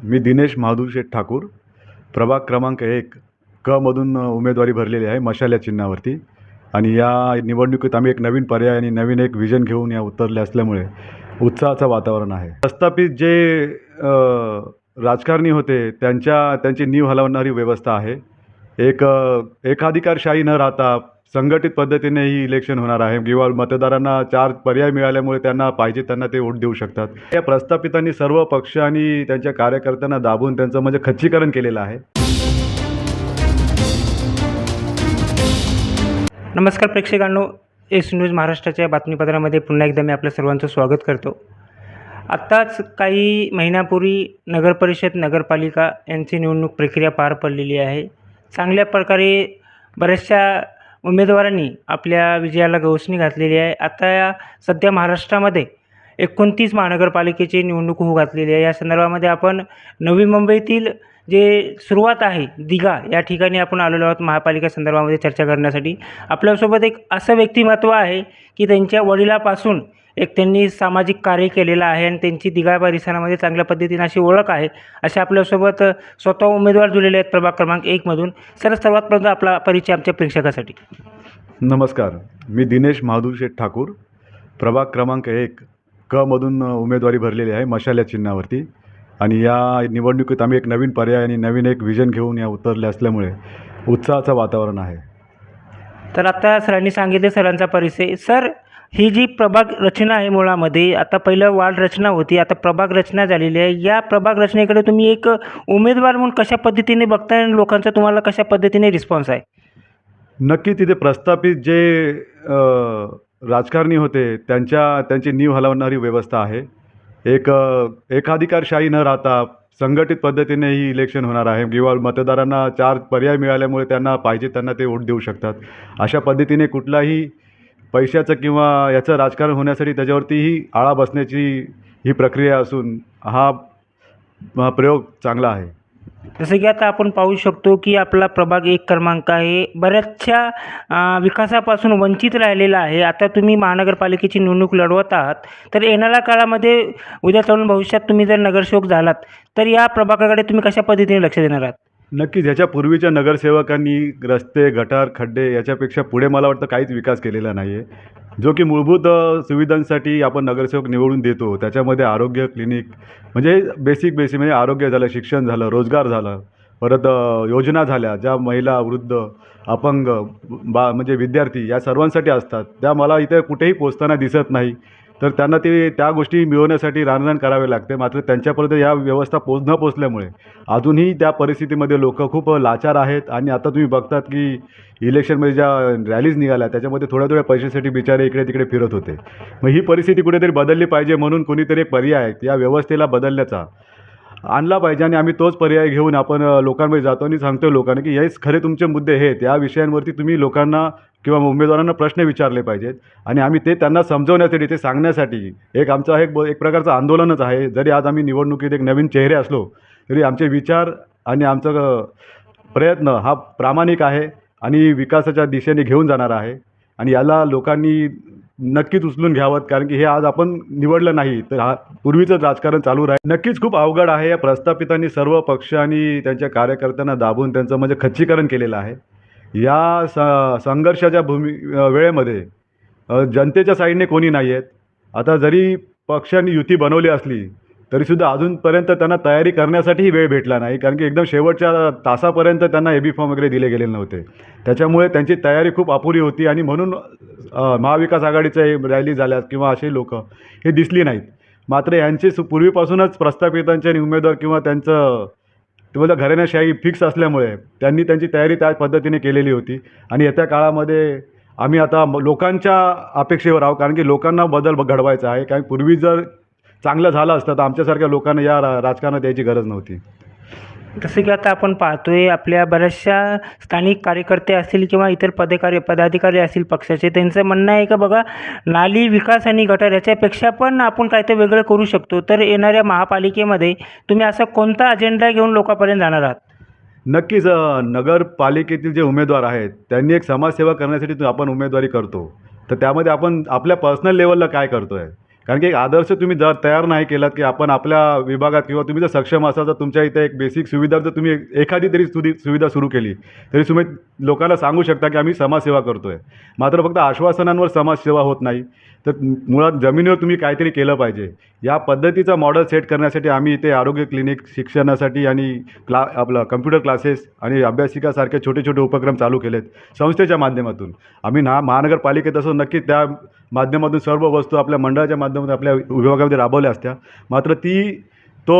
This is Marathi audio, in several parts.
मी दिनेश महादूरशेठ ठाकूर, प्रभाग क्रमांक 1 क मधून उमेदवारी भरलेली आहे मशाल या चिन्हावरती. आणि या निवडणुकीत आम्ही एक नवीन पर्याय आणि नवीन एक विजन घेऊन या उतरले असल्यामुळे उत्साहाचं वातावरण आहे. प्रस्थापित जे राजकारणी होते त्यांची नीव हलवणारी व्यवस्था आहे. एकाधिकारशाही न राहता संघटित पद्धतीने ही इलेक्शन होणार आहे किंवा मतदारांना 4 पर्याय मिळाल्यामुळे त्यांना पाहिजे त्यांना ते वोट देऊ शकतात. या प्रस्थापितांनी सर्व पक्ष आणि त्यांच्या कार्यकर्त्यांना दाबून त्यांचं म्हणजे खच्चीकरण केलेलं आहे. नमस्कार प्रेक्षकांनो, एस न्यूज महाराष्ट्राच्या बातमीपत्रामध्ये पुन्हा एकदा मी आपल्या सर्वांचं स्वागत करतो. आत्ताच काही महिन्यापूर्वी नगरपरिषद नगरपालिका यांची निवडणूक प्रक्रिया पार पडलेली आहे. चांगल्या प्रकारे बऱ्याचशा उमेदवारांनी आपल्या विजयाला गवसणी घातलेली आहे. आता सध्या महाराष्ट्रामध्ये 29 महानगरपालिकेची निवडणूक होऊ घातलेली आहे. या संदर्भामध्ये आपण नवी मुंबईतील जे सुरुवात आहे दिघा या ठिकाणी आपण आलेलो आहोत महापालिका संदर्भामध्ये चर्चा करण्यासाठी. आपल्यासोबत एक असं व्यक्तिमत्व आहे की त्यांच्या वडिलापासून त्यांनी सामाजिक कार्य केलेलं आहे आणि त्यांची दिघा परिसरामध्ये चांगल्या पद्धतीने अशी ओळख आहे. असे आपल्यासोबत स्वतः उमेदवार जुळलेले आहेत प्रभाग क्रमांक 1 मधून. सर, सर्वात प्रथम आपला परिचय आमच्या प्रेक्षकासाठी. नमस्कार, मी दिनेश महादूरशेठ ठाकूर, प्रभाग क्रमांक 1 क मधून उमेदवारी भरलेली आहे मशाल या चिन्हावरती. आणि या निवडणुकीत आम्ही एक नवीन पर्याय आणि नवीन एक विजन घेऊन या उतरले असल्यामुळे उत्साहाचं वातावरण आहे. तर आता सरांनी सांगितले सरांचा परिचय. सर, ही जी प्रभाग रचना आहे मुळामध्ये, आता पहिलं वार्ड रचना होती, आता प्रभाग रचना झालेली आहे. या प्रभाग रचनेकडे तुम्ही एक उमेदवार म्हणून कशा पद्धतीने बघताय आणि लोकांचा तुम्हाला कशा पद्धतीने रिस्पॉन्स आहे? नक्की तिथे प्रस्थापित जे राजकारणी होते त्यांची नीव हलवणारी व्यवस्था आहे. एकाधिकारशाही न राहता संघटित पद्धतीने ही इलेक्शन होणार आहे किंवा मतदारांना 4 पर्याय मिळाल्यामुळे त्यांना पाहिजे त्यांना ते वोट देऊ शकतात. अशा पद्धतीने कुठलाही पैशाचं किंवा याचं राजकारण होण्यासाठी त्याच्यावरतीही आळा बसण्याची ही प्रक्रिया असून हा प्रयोग चांगला आहे. जसं की आता आपण पाहू शकतो की आपला प्रभाग 1 क्रमांक आहे बऱ्याचशा विकासापासून वंचित राहिलेला आहे. आता तुम्ही महानगरपालिकेची निवडणूक लढवत आहात, तर येणाऱ्या काळामध्ये उद्या चालून भविष्यात तुम्ही जर नगरसेवक झालात तर या प्रभागाकडे तुम्ही कशा पद्धतीने लक्ष देणार आहात? नक्कीच ह्याच्या पूर्वीच्या नगरसेवकांनी रस्ते, गटार, खड्डे याच्यापेक्षा पुढे मला वाटतं काहीच विकास केलेला नाही आहे. जो की मूलभूत सुविधांसाठी आपण नगरसेवक निवडून देतो त्याच्यामध्ये आरोग्य क्लिनिक म्हणजे बेसिक म्हणजे आरोग्य झालं, शिक्षण झालं, रोजगार झालं, परत योजना झाल्या ज्या महिला, वृद्ध, अपंग, म्हणजे विद्यार्थी या सर्वांसाठी असतात, त्या मला इथे कुठेही पोचताना दिसत नाही. तर त्यांना त्या गोष्टी मिळवण्यासाठी रानरान करावे लागते. मात्र त्यांच्यापर्यंत या व्यवस्था न पोचल्यामुळे अजूनही त्या परिस्थितीमध्ये लोक खूप लाचार आहेत. आणि आता तुम्ही बघतात की इलेक्शनमध्ये ज्या रॅलीज निघाल्या त्याच्यामध्ये थोड्या पैशासाठी बिचारे इकडे तिकडे फिरत होते. मग ही परिस्थिती कुठेतरी बदलली पाहिजे म्हणून कोणीतरी एक पर्याय या व्यवस्थेला बदलण्याचा आणला पाहिजे. आणि आम्ही तोच पर्याय घेऊन आपण लोकांमध्ये जातो आणि सांगतो लोकांना की हेच खरे तुमचे मुद्दे आहेत, या विषयांवरती तुम्ही लोकांना किंवा उमेदवारांना प्रश्न विचारले पाहिजेत. आणि आम्ही ते त्यांना समजवण्यासाठी, ते सांगण्यासाठी एक आमचं एक प्रकारचं आंदोलनच आहे. जरी आज आम्ही निवडणुकीत एक नवीन चेहरे असलो तरी आमचे विचार आणि आमचं प्रयत्न हा प्रामाणिक आहे आणि विकासाच्या दिशेने घेऊन जाणार आहे. आणि याला लोकांनी नक्कीच उचलून घ्यावं, कारण की हे आज आपण निवडलं नाही तर पूर्वीचंच राजकारण चालू राहील. नक्कीच खूप अवघड आहे. या प्रस्थापितांनी सर्व पक्ष आणि त्यांच्या कार्यकर्त्यांना दाबून त्यांचं म्हणजे खच्चीकरण केलेलं आहे. या संघर्षाच्या वेळेमध्ये जनतेच्या साईडने कोणी नाही आहेत. आता जरी पक्षांनी युती बनवली असली तरीसुद्धा अजूनपर्यंत त्यांना तयारी करण्यासाठीही वेळ भेटला नाही, कारण की एकदम शेवटच्या तासापर्यंत त्यांना एबी फॉर्म वगैरे दिले गेलेले नव्हते. त्याच्यामुळे त्यांची तयारी खूप अपुरी होती आणि म्हणून महाविकास आघाडीच्या रॅली झाल्या किंवा असे लोक हे दिसली नाहीत. मात्र यांचे पूर्वीपासूनच प्रस्थापितांचे उमेदवार किंवा त्यांचं तुम्हाला घराण्याशाही फिक्स असल्यामुळे त्यांनी त्यांची तयारी त्या पद्धतीने केलेली होती. आणि येत्या काळामध्ये आम्ही आता लोकांच्या अपेक्षेवर आहोत, कारण की लोकांना बदल घडवायचा आहे. कारण पूर्वी जर चांगलं झालं असतं तर आमच्यासारख्या लोकांना या राजकारणात यायची गरज नव्हती. जसं की आता आपण पाहतोय आपल्या बऱ्याचशा स्थानिक कार्यकर्ते असतील किंवा इतर पदाधिकारी असतील पक्षाचे, त्यांचं म्हणणं आहे का बघा, नाली, विकास आणि गटार याच्यापेक्षा पण आपण काहीतरी वेगळं करू शकतो. तर येणाऱ्या महापालिकेमध्ये तुम्ही असा कोणता अजेंडा घेऊन लोकांपर्यंत जाणार आहात? नक्कीच नगरपालिकेतील जे उमेदवार आहेत त्यांनी एक समाजसेवा करण्यासाठी आपण उमेदवारी करतो, तर त्यामध्ये आपण आपल्या पर्सनल लेवलला काय करतो आहे कारण की एक आदर्श तुम्ही जर तयार नाही केलात की आपण आपल्या विभागात किंवा तुम्ही जर सक्षम असाल तर तुमच्या इथे एक बेसिक सुविधा जर तुम्ही एखादी तरी सुविधा सुरू केली तरी तुम्ही लोकांना सांगू शकता की आम्ही समाजसेवा करतो आहे. मात्र फक्त आश्वासनांवर समाजसेवा होत नाही, तर मुळात जमिनीवर तुम्ही काहीतरी केलं पाहिजे. या पद्धतीचा मॉडेल सेट करण्यासाठी आम्ही इथे आरोग्य क्लिनिक शिक्षणासाठी आणि आपलं कम्प्युटर क्लासेस आणि अभ्यासिकासारखे छोटे छोटे उपक्रम चालू केलेत संस्थेच्या माध्यमातून. आम्ही महानगरपालिकेत असो नक्की त्या माध्यमातून सर्व वस्तू आपल्या मंडळाच्या माध्यमातून आपल्या विभागामध्ये राबवल्या असत्या. मात्र तो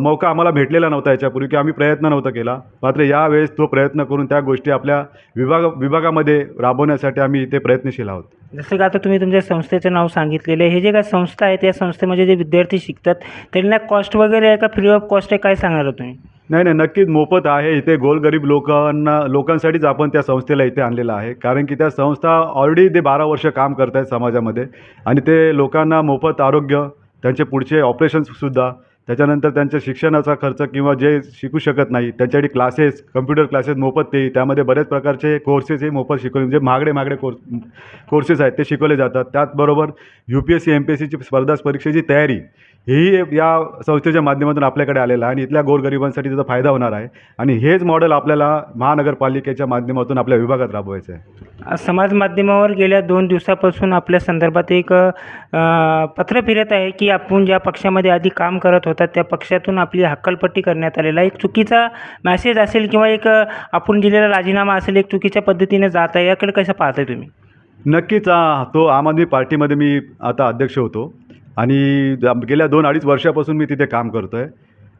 मौका आम्हाला भेटलेला नव्हता याच्यापूर्वी, की आम्ही प्रयत्न नव्हता केला. मात्र यावेळेस तो प्रयत्न करून त्या गोष्टी आपल्या विभागामध्ये राबवण्यासाठी आम्ही इथे प्रयत्नशील आहोत. जसं का आता तुम्ही तुमच्या संस्थेचं नाव सांगितलेलं आहे, हे जे काही संस्था आहे त्या संस्थेमध्ये जे विद्यार्थी शिकतात त्यांना कॉस्ट वगैरे आहे का, फ्री ऑफ कॉस्ट आहे, काय सांगणार तुम्ही? नाही नाही, नक्कीच मोफत आहे. इथे गोरगरीब लोकांसाठीच आपण त्या संस्थेला इथे आणलेलं आहे. कारण की त्या संस्था ऑलरेडी ते 12 वर्ष काम करत आहेत समाजामध्ये आणि ते लोकांना मोफत आरोग्य, त्यांचे पुढचे ऑपरेशन्ससुद्धा, त्याच्यानंतर त्यांच्या शिक्षणाचा खर्च किंवा जे शिकू शकत नाही त्यांच्यासाठी क्लासेस, कम्प्युटर क्लासेस मोफत, ते त्यामध्ये बरेच प्रकारचे कोर्सेस हे मोफत शिकवले, म्हणजे महागडे कोर्सेस आहेत ते शिकवले जातात. त्याचबरोबर UPSC MPSCची स्पर्धा परीक्षेची तयारी हेही या संस्थेच्या माध्यमातून आपल्याकडे आलेलं आहे आणि इथल्या गोरगरिबांसाठी त्याचा फायदा होणार आहे आणि हेच मॉडेल आपल्याला महानगरपालिकेच्या माध्यमातून आपल्या विभागात राबवायचं आहे. समाज माध्यमावर गेल्या 2 दिवसापासून आपल्या संदर्भात एक पत्र फिरत आहे की आपण ज्या पक्षामध्ये आधी काम करत होता त्या पक्षातून आपली हक्कलपट्टी करण्यात आलेला एक चुकीचा मॅसेज असेल किंवा एक आपण दिलेला राजीनामा असेल, एक चुकीच्या पद्धतीने जात आहे, याकडे कसं पाहताय तुम्ही? नक्कीच तो आम आदमी पार्टीमध्ये मी आता अध्यक्ष होतो आणि गेल्या 2-2.5 वर्षापासून मी तिथे काम करतो आहे.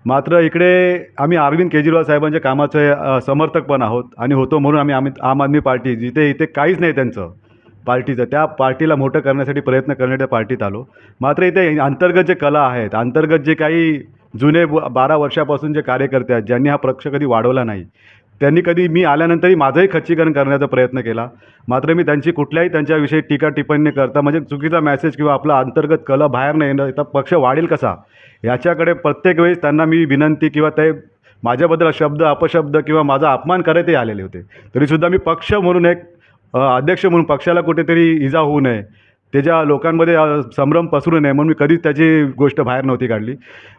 मात्र इकडे आम्ही अरविंद केजरीवाल साहेबांच्या कामाचे समर्थक पण आहोत आणि होतो, म्हणून आम्ही आम आदमी पार्टी जिथे इथे काहीच नाही त्यांचं पार्टीचं, त्या पार्टीला मोठं करण्यासाठी प्रयत्न करण्याच्या पार्टीत आलो. मात्र इथे अंतर्गत जे कला आहेत, अंतर्गत जे काही जुने 12 वर्षापासून जे कार्यकर्ते आहेत ज्यांनी हा पक्ष कधी वाढवला नाही, त्यांनी कधी मी आल्यानंतरही माझंही खच्चीकरण करण्याचा प्रयत्न केला. मात्र मी कुठल्याही त्यांच्याविषयी टीका टिप्पणी करता म्हणजे चुकीचा मॅसेज किंवा आपला अंतर्गत कला बाहेर नाही येणं, तर पक्ष वाढेल कसा याच्याकडे प्रत्येक वेळेस त्यांना मी विनंती किंवा ते माझ्याबद्दल शब्द अपशब्द किंवा माझा अपमान करतही आलेले होते. तरीसुद्धा मी पक्ष म्हणून एक अध्यक्ष म्हणून पक्षाला कुठेतरी इजा होऊ नये, त्याच्या लोकांमध्ये संभ्रम पसरू नये म्हणून मी कधीच त्याची गोष्ट बाहेर नव्हती काढली.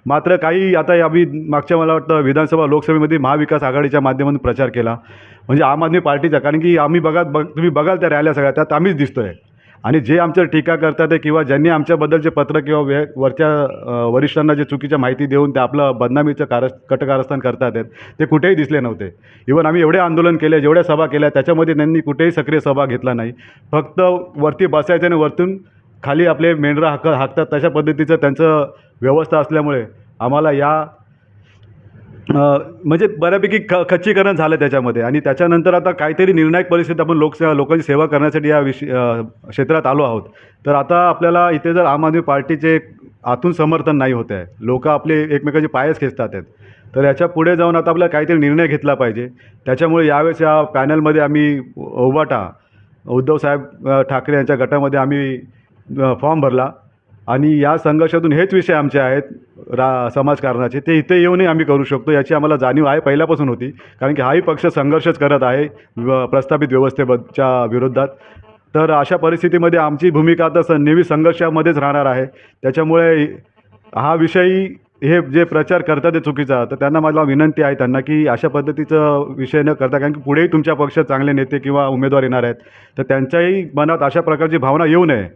मात्र काही आता आम्ही मागच्या मला वाटतं विधानसभा लोकसभेमध्ये महाविकास आघाडीच्या माध्यमातून प्रचार केला, म्हणजे आम आदमी पार्टीचा. कारण की आम्ही तुम्ही बघाल त्या रॅल्या सगळ्या त्यात आम्हीच दिसतो आहे आणि जे आमच्यावर टीका करतात आहे किंवा ज्यांनी आमच्याबद्दलचे पत्र किंवा वरच्या वरिष्ठांना जे चुकीच्या माहिती देऊन ते आपलं बदनामीचं कटकारस्थान करतात आहेत ते कुठेही दिसले नव्हते. इव्हन आम्ही एवढे आंदोलन केले, जेवढ्या सभा केल्या त्याच्यामध्ये त्यांनी कुठेही सक्रिय सहभाग घेतला नाही. फक्त वरती बसायचं आणि वरतून खाली आपले मेंढरा हाकतात तशा पद्धतीचं त्यांचं व्यवस्था असल्यामुळे आम्हाला म्हणजे बऱ्यापैकी खच्चीकरण झालं त्याच्यामध्ये. आणि त्याच्यानंतर आता काहीतरी निर्णायक परिस्थितीत आपण लोकांची सेवा करण्यासाठी या क्षेत्रात आलो आहोत. तर आता आपल्याला इथे जर आम आदमी पार्टीचे आतून समर्थन नाही होत आहे, लोक आपले एकमेकांचे पायच खेचतात आहेत, तर याच्या पुढे जाऊन आता आपल्याला काहीतरी निर्णय घेतला पाहिजे. त्याच्यामुळे यावेळेस या पॅनलमध्ये आम्ही उद्धवसाहेब ठाकरे यांच्या गटामध्ये आम्ही फॉर्म भरला आणि या संघर्षातून हेच विषय आमचे आहेत समाजकारणाचे ते इथे येऊनही आम्ही करू शकतो याची आम्हाला जाणीव आहे, पहिल्यापासून होती. कारण की हाही पक्ष संघर्षच करत आहे प्रस्थापित व्यवस्थेच्या विरोधात. तर अशा परिस्थितीमध्ये आमची भूमिका आता नेहमी संघर्षामध्येच राहणार आहे. त्याच्यामुळे हा विषयी हे जे प्रचार करतात ते चुकीचा, तर त्यांना मला विनंती आहे त्यांना की अशा पद्धतीचं विषय न करता, कारण की पुढेही तुमच्या पक्षात चांगले नेते किंवा उमेदवार येणार आहेत, तर त्यांच्याही मनात अशा प्रकारची भावना येऊ नये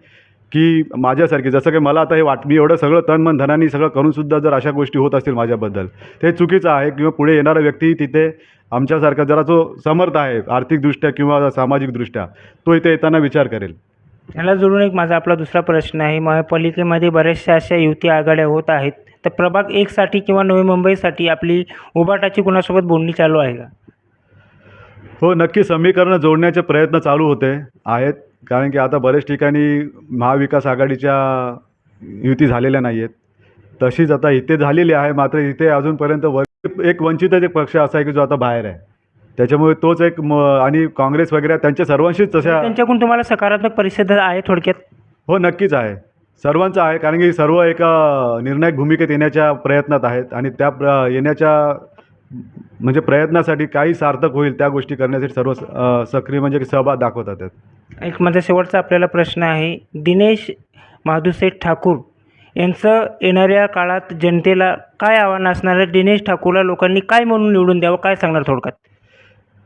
की माझ्यासारखी, जसं की मला आता हे मी एवढं सगळं तन मन धनाने सगळं करूनसुद्धा जर अशा गोष्टी होत असतील माझ्याबद्दल ते चुकीचं आहे. किंवा पुढे येणारा व्यक्ती तिथे आमच्यासारखा जरा जो समर्थ आहे आर्थिकदृष्ट्या किंवा सामाजिकदृष्ट्या तो इथे येताना विचार करेल. याला जोडून एक माझा आपला दुसरा प्रश्न आहे. महापालिकेमध्ये बऱ्याचशा अशा युती आघाड्या होत आहेत, तर प्रभाग 1साठी किंवा नवी मुंबईसाठी आपली उभाटाची कुणासोबत बोलणी चालू आहे का? हो, नक्की समीकरणं जोडण्याचे प्रयत्न चालू आहेत. कारण की आता बरेच ठिकाणी महाविकास आघाडीच्या युती झालेल्या नाही आहेत, तशीच आता इथे झालेली आहे. मात्र इथे अजूनपर्यंत एक वंचितच एक पक्ष असा आहे की जो आता बाहेर आहे, त्याच्यामुळे तोच एक आणि काँग्रेस वगैरे त्यांच्या सर्वांशीच तशा. त्यांच्याकडून तुम्हाला सकारात्मक परिस्थिती आहे थोडक्यात? हो, नक्कीच आहे, सर्वांचं आहे. कारण की सर्व एका निर्णायक भूमिकेत येण्याच्या प्रयत्नात आहेत आणि त्या येण्याच्या म्हणजे प्रयत्नासाठी काही सार्थक होईल त्या गोष्टी करण्यासाठी सर्व सक्रिय म्हणजे सहभाग दाखवतात आहेत. एक माझा शेवटचा आपल्याला प्रश्न आहे. दिनेश माधुसेठ ठाकूर यांचं येणाऱ्या काळात जनतेला काय आव्हान असणार आहे? दिनेश ठाकूरला लोकांनी काय म्हणून निवडून द्यावं, काय सांगणार थोडक्यात?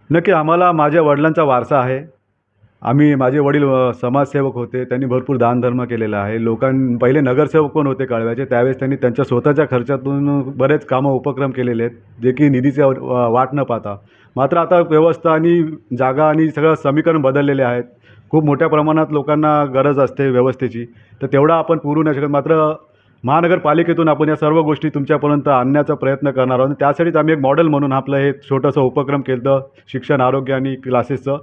नक्की आम्हाला माझ्या वडिलांचा वारसा आहे. माझे वडील समाजसेवक होते. त्यांनी भरपूर दानधर्म केलेला आहे. पहिले नगरसेवक पण होते कळव्याचे. त्यावेळेस त्यांनी त्यांच्या स्वतःच्या खर्चातून बरेच कामं उपक्रम केलेले आहेत, जे की निधीचे वाट न पाहता. मात्र आता व्यवस्था आणि जागा आणि सगळं समीकरण बदललेले आहेत. खूप मोठ्या प्रमाणात लोकांना गरज असते व्यवस्थेची, तर तेवढा आपण पुरू नाही शकत. मात्र महानगरपालिकेतून आपण या सर्व गोष्टी तुमच्यापर्यंत आणण्याचा प्रयत्न करणार आहोत. त्यासाठीच आम्ही एक मॉडेल म्हणून आपलं हे छोटंसं उपक्रम केलं होतं, शिक्षण, आरोग्य आणि क्लासेसचं.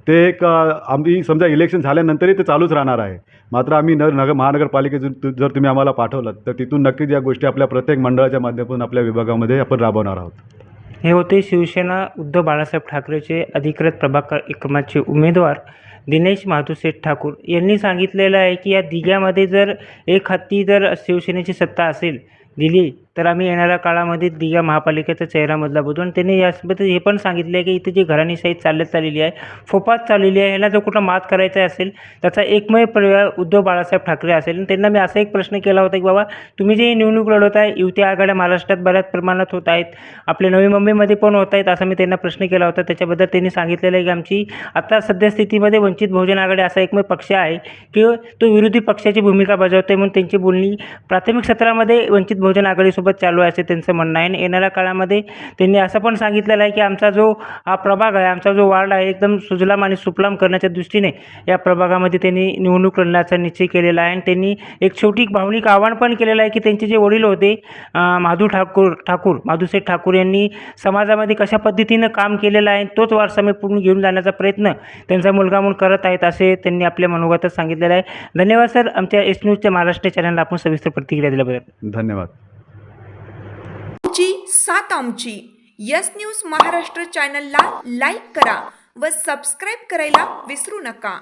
ते एक आम्ही समजा इलेक्शन झाल्यानंतरही ते चालूच राहणार आहे. मात्र आम्ही महानगरपालिकेतून जर तुम्ही आम्हाला पाठवलं तर तिथून नक्कीच या गोष्टी आपल्या प्रत्येक मंडळाच्या माध्यमातून आपल्या विभागामध्ये आपण राबवणार आहोत. हे होते शिवसेना उद्धव बाळासाहेब ठाकरेचे अधिकृत प्रभाग क्रमांकचे उमेदवार दिनेश माधुसेठ ठाकूर यांनी सांगितलेलं आहे की या दिघ्यामध्ये जर एक हाती जर शिवसेनेची सत्ता असेल दिली तर आम्ही येणाऱ्या काळामध्ये दिघा महापालिकेचा चेहरा बदला बघू. आणि त्यांनी यासोबत हे पण सांगितले आहे की इथे जी घराणेशाही चालत चाललेली आहे, फोपात चाललेली आहे, ह्याला जर कुठं मात करायचा असेल त्याचा एकमेव पर्याय उद्धव बाळासाहेब ठाकरे असेल. आणि त्यांना मी असा एक प्रश्न केला होता की बाबा तुम्ही जे निवडणूक लढवत आहे, युती आघाड्या महाराष्ट्रात बऱ्याच प्रमाणात होत आहेत, आपल्या नवी मुंबईमध्ये पण होत आहेत, असा मी त्यांना प्रश्न केला होता. त्याच्याबद्दल त्यांनी सांगितलेलं आहे की आमची आता सध्या स्थितीमध्ये वंचित बहुजन आघाडी असा एकमेव पक्ष आहे की तो विरोधी पक्षाची भूमिका बजावते. म्हणून त्यांची बोलणी प्राथमिक सत्रामध्ये वंचित बहुजन आघाडीसोबत चालू आहे असे त्यांचं म्हणणं आहे. आणि येणाऱ्या काळामध्ये त्यांनी असं पण सांगितलेलं आहे की आमचा जो हा प्रभाग आहे, आमचा जो वार्ड आहे, एकदम सुजलाम आणि सुफलाम करण्याच्या दृष्टीने या प्रभागामध्ये त्यांनी निवडणूक लढण्याचा निश्चय केलेला आहे. आणि त्यांनी एक शेवटी भावनिक आव्हान पण केलेलं आहे की त्यांचे जे वडील होते माधुसेठ ठाकूर यांनी समाजामध्ये कशा पद्धतीनं काम केलेलं आहे, तोच वारसा मी पूर्ण घेऊन जाण्याचा प्रयत्न त्यांचा मुलगा म्हणून करत आहेत असे त्यांनी आपल्या मनोगतात सांगितलेलं आहे. धन्यवाद सर, आमच्या एस न्यूजच्या महाराष्ट्र चॅनलला आपण सविस्तर प्रतिक्रिया दिल्याबद्दल. धन्यवाद. सात आमची यस न्यूज महाराष्ट्र चॅनलला लाईक करा व सबस्क्राईब करायला विसरू नका.